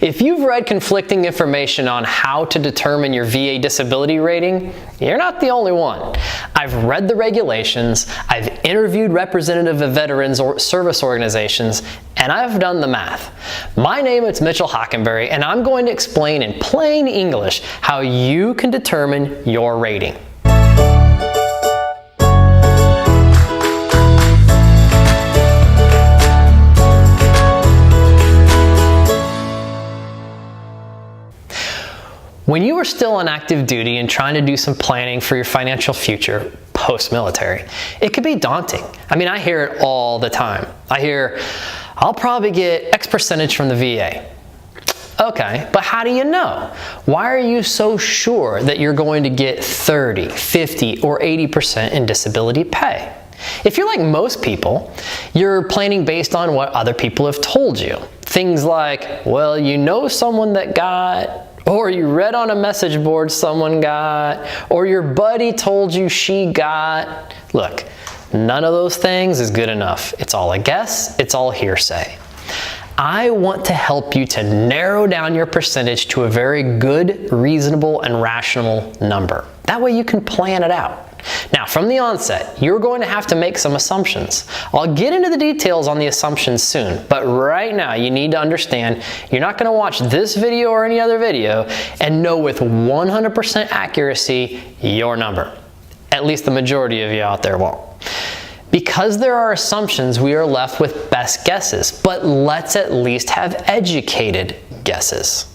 If you've read conflicting information on how to determine your VA disability rating, you're not the only one. I've read the regulations, I've interviewed representatives of veterans or service organizations, and I've done the math. My name is Mitchell Hockenbury, and I'm going to explain in plain English how you can determine your rating. When you are still on active duty and trying to do some planning for your financial future post-military, it can be daunting. I mean, I hear it all the time. I hear, I'll probably get X percentage from the VA. Okay, but how do you know? Why are you so sure that you're going to get 30, 50, or 80% in disability pay? If you're like most people, you're planning based on what other people have told you. Things like, well, you know someone that got, or you read on a message board someone got, or your buddy told you she got. Look, none of those things is good enough. It's all a guess, it's all hearsay. I want to help you to narrow down your percentage to a very good, reasonable, and rational number. That way you can plan it out. Now, from the onset, you're going to have to make some assumptions. I'll get into the details on the assumptions soon, but right now you need to understand you're not going to watch this video or any other video and know with 100% accuracy your number. At least the majority of you out there won't. Because there are assumptions, we are left with best guesses, but let's at least have educated guesses.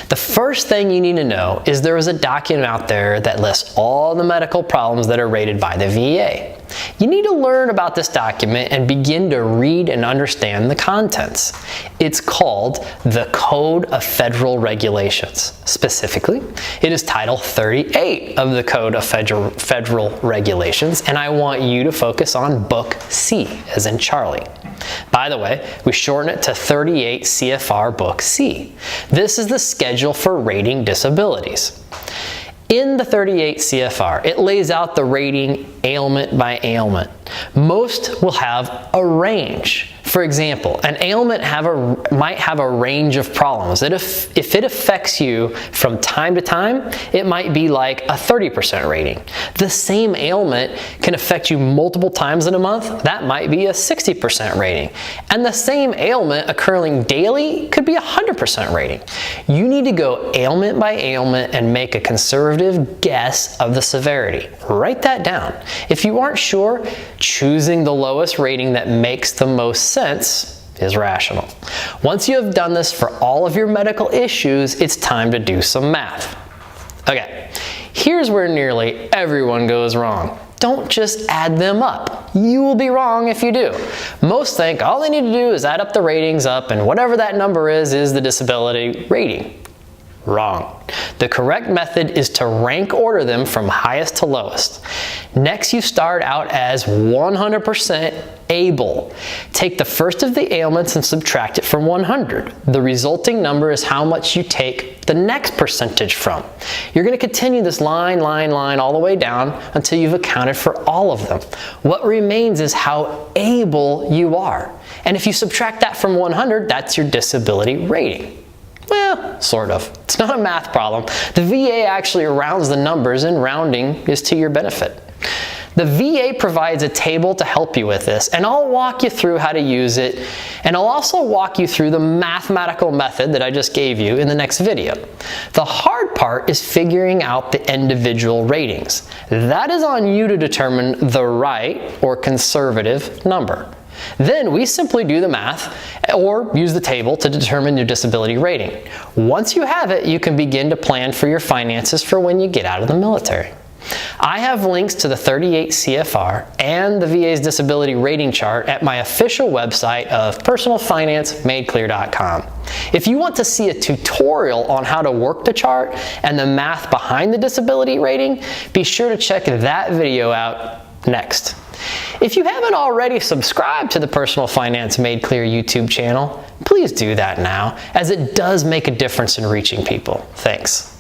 The first thing you need to know is there is a document out there that lists all the medical problems that are rated by the VA. You need to learn about this document and begin to read and understand the contents. It's called the Code of Federal Regulations. Specifically, it is Title 38 of the Code of Federal Regulations, and I want you to focus on Book C, as in Charlie. By the way, we shorten it to 38 CFR Book C. This is the schedule for rating disabilities. In the 38 CFR, it lays out the rating ailment by ailment. Most will have a range. For example, an ailment might have a range of problems. If it affects you from time to time, it might be like a 30% rating. The same ailment can affect you multiple times in a month. That might be a 60% rating. And the same ailment occurring daily could be a 100% rating. You need to go ailment by ailment and make a conservative guess of the severity. Write that down. If you aren't sure, choosing the lowest rating that makes the most sense is rational. Once you have done this for all of your medical issues, it's time to do some math. Okay, here's where nearly everyone goes wrong. Don't just add them up. You will be wrong if you do. Most think all they need to do is add up the ratings up and whatever that number is the disability rating. Wrong. The correct method is to rank order them from highest to lowest. Next, you start out as 100% able. Take the first of the ailments and subtract it from 100. The resulting number is how much you take the next percentage from. You're going to continue this line all the way down until you've accounted for all of them. What remains is how able you are. And if you subtract that from 100, that's your disability rating. Well, sort of. It's not a math problem. The VA actually rounds the numbers, and rounding is to your benefit. The VA provides a table to help you with this, and I'll walk you through how to use it, and I'll also walk you through the mathematical method that I just gave you in the next video. The hard part is figuring out the individual ratings. That is on you to determine the right or conservative number. Then we simply do the math or use the table to determine your disability rating. Once you have it, you can begin to plan for your finances for when you get out of the military. I have links to the 38 CFR and the VA's disability rating chart at my official website of personalfinancemadeclear.com. If you want to see a tutorial on how to work the chart and the math behind the disability rating, be sure to check that video out next. If you haven't already subscribed to the Personal Finance Made Clear YouTube channel, please do that now, as it does make a difference in reaching people. Thanks.